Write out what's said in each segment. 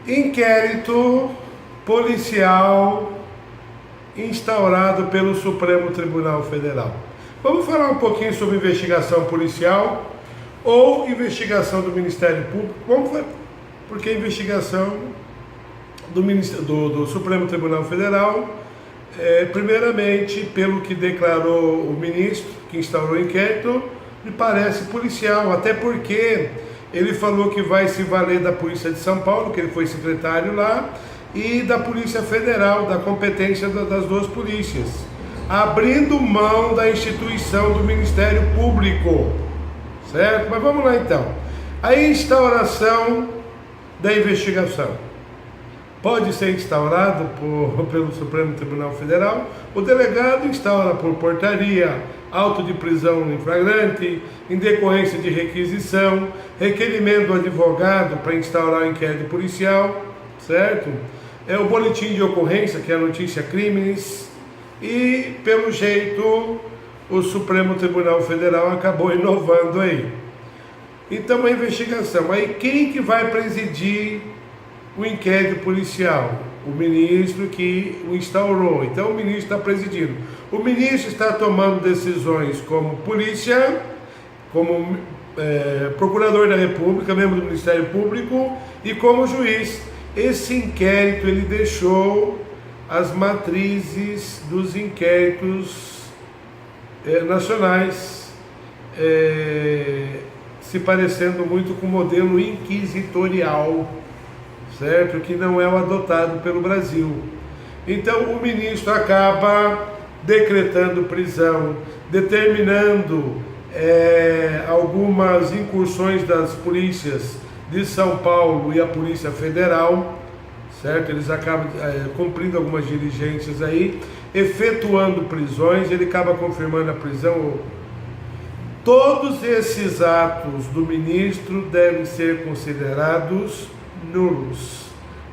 Inquérito policial instaurado pelo Supremo Tribunal Federal. Vamos falar um pouquinho sobre investigação policial ou investigação do Ministério Público. Porque a investigação do Supremo Tribunal Federal, primeiramente, pelo que declarou o ministro que instaurou o inquérito, me parece policial, até porque ele falou que vai se valer da Polícia de São Paulo, que ele foi secretário lá, e da Polícia Federal, da competência das duas polícias, abrindo mão da instituição do Ministério Público, certo? Mas vamos lá então. A instauração da investigação pode ser instaurado pelo Supremo Tribunal Federal. O delegado instaura por portaria, auto de prisão em flagrante, em decorrência de requisição, requerimento do advogado para instaurar o inquérito policial, certo? O boletim de ocorrência, que é a notícia crimes, e pelo jeito o Supremo Tribunal Federal acabou inovando aí. Então a investigação, aí quem que vai presidir o inquérito policial? O ministro que o instaurou. Então o ministro está presidindo. O ministro está tomando decisões como polícia, como procurador da República, membro do Ministério Público e como juiz. Esse inquérito ele deixou as matrizes dos inquéritos nacionais se parecendo muito com o modelo inquisitorial, certo? Que não é o adotado pelo Brasil. Então o ministro acaba decretando prisão, determinando algumas incursões das polícias de São Paulo e a Polícia Federal, certo? Eles acabam cumprindo algumas diligências aí, efetuando prisões, ele acaba confirmando a prisão. Todos esses atos do ministro devem ser considerados nulos,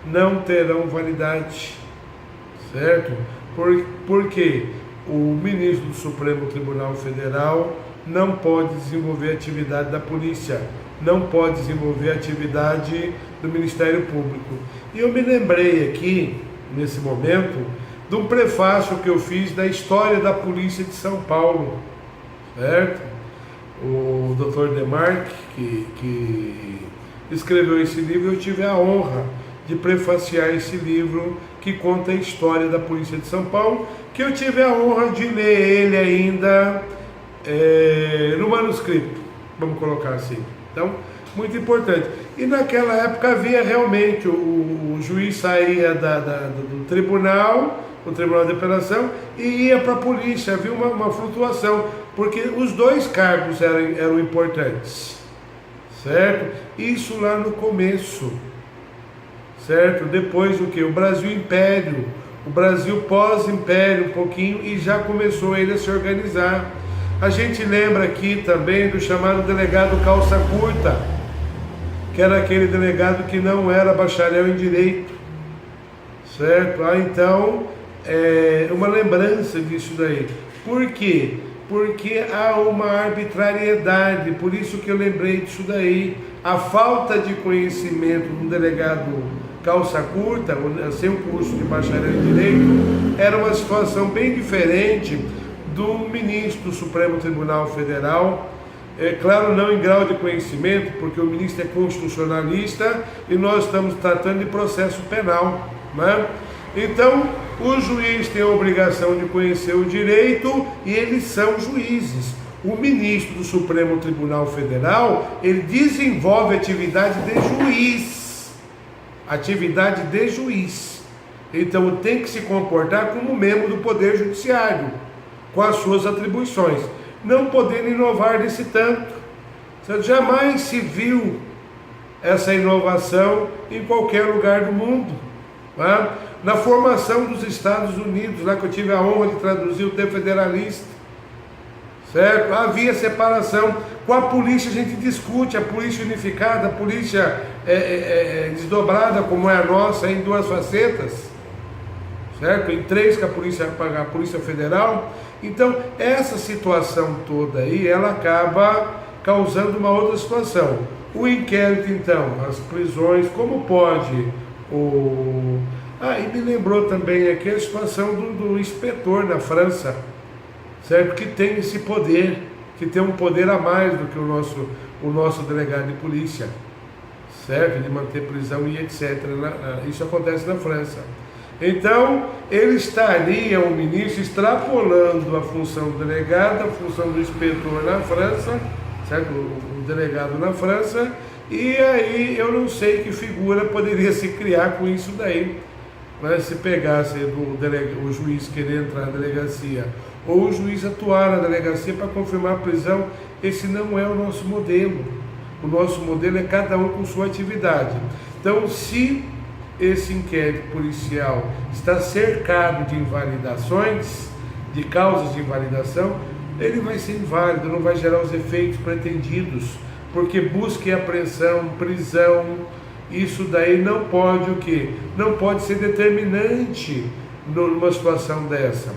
não terão validade, certo? Porque o ministro do Supremo Tribunal Federal não pode desenvolver atividade da polícia, não pode desenvolver atividade do Ministério Público. E eu me lembrei aqui, nesse momento, de um prefácio que eu fiz da história da Polícia de São Paulo, certo? O Dr. Demarque, que escreveu esse livro, eu tive a honra de prefaciar esse livro que conta a história da Polícia de São Paulo, que eu tive a honra de ler ele ainda no manuscrito, vamos colocar assim. Então, muito importante. E naquela época havia realmente, o juiz saía do tribunal, o Tribunal de Apelação, e ia para a polícia. Havia uma flutuação, porque os dois cargos eram importantes, certo? Isso lá no começo, certo? Depois o que? O Brasil Império, o Brasil pós-império um pouquinho, e já começou ele a se organizar. A gente lembra aqui também do chamado delegado calça curta, que era aquele delegado que não era bacharel em direito, certo? Então, uma lembrança disso daí. Por quê? Porque há uma arbitrariedade, por isso que eu lembrei disso daí. A falta de conhecimento do delegado calça curta, sem o curso de bacharel em direito, era uma situação bem diferente do ministro do Supremo Tribunal Federal. Claro, não em grau de conhecimento, porque o ministro é constitucionalista e nós estamos tratando de processo penal, né? Então, o juiz tem a obrigação de conhecer o direito e eles são juízes. O ministro do Supremo Tribunal Federal, ele desenvolve atividade de juiz. Atividade de juiz. Então, tem que se comportar como membro do Poder Judiciário, com as suas atribuições, não podendo inovar desse tanto. Jamais se viu essa inovação em qualquer lugar do mundo, né? Na formação dos Estados Unidos, lá que eu tive a honra de traduzir o The Federalist, certo? Havia separação. Com a polícia a gente discute, a polícia unificada, a polícia desdobrada, como é a nossa, em duas facetas, certo? Em três, com a Polícia Federal. Então, essa situação toda aí, ela acaba causando uma outra situação. O inquérito, então, as prisões, como pode e me lembrou também aqui a situação do inspetor na França, certo? Que tem esse poder, que tem um poder a mais do que o nosso delegado de polícia, certo? De manter prisão e etc. Isso acontece na França. Então, ele estaria, o ministro, extrapolando a função do delegado, a função do inspetor na França, certo? O delegado na França, e aí eu não sei que figura poderia se criar com isso daí. Mas se pegasse o juiz querer entrar na delegacia, ou o juiz atuar na delegacia para confirmar a prisão, esse não é o nosso modelo. O nosso modelo é cada um com sua atividade. Então, se esse inquérito policial está cercado de invalidações, de causas de invalidação, ele vai ser inválido, não vai gerar os efeitos pretendidos, porque busca e apreensão, prisão, isso daí não pode o quê? Não pode ser determinante numa situação dessa.